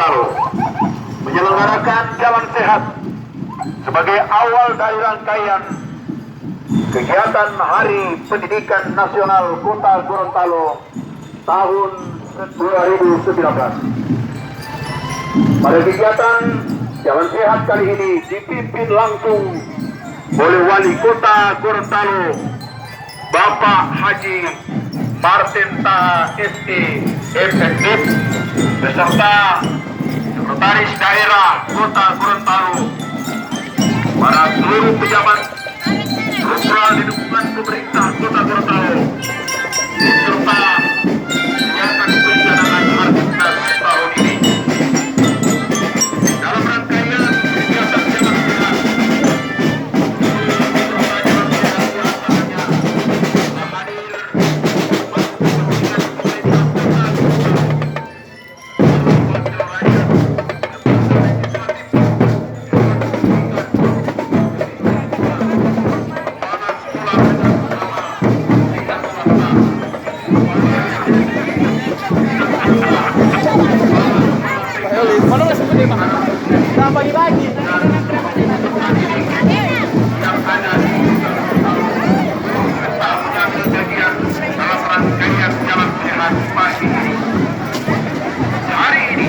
Gorontalo menyelenggarakan Jalan Sehat sebagai awal dari rangkaian kegiatan Hari Pendidikan Nasional Kota Gorontalo tahun 2019. Pada kegiatan Jalan Sehat kali ini dipimpin langsung oleh Wali Kota Gorontalo, Bapak Haji Martin Taha SE FNF beserta Sekretaris Daerah Kota Gorontalo, para seluruh pejabat struktural di lingkungan pemerintah Kota Gorontalo, serta kegiatan pencanangan HARDIKNAS tahun ini. Dalam rangkaian kegiatan Jalan Sehat, bagi-bagi. Dalam rangkaian Jalan Sehat pagi ini. Hari ini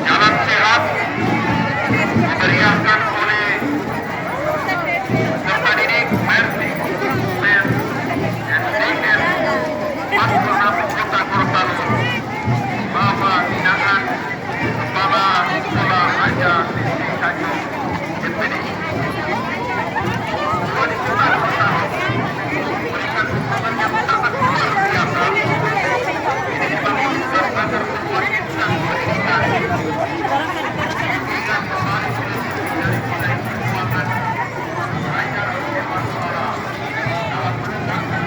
Jalan Sehat dimeriahkan oleh peserta didik Mersi Men SDM Walikota Kota Gorontalo, Bapak Binaan Kepala Sekolah Raja Sisi Kayu MPD. Wali Kota Gorontalo memberikan dukungan yang sangat luar biasa. Ini dibangunkan agar semua insan pendidikan bisa kembali dari nilai perjuangan Raja Dewa dalam menegakkan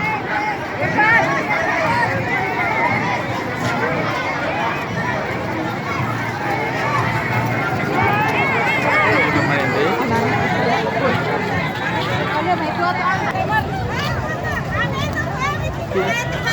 Ada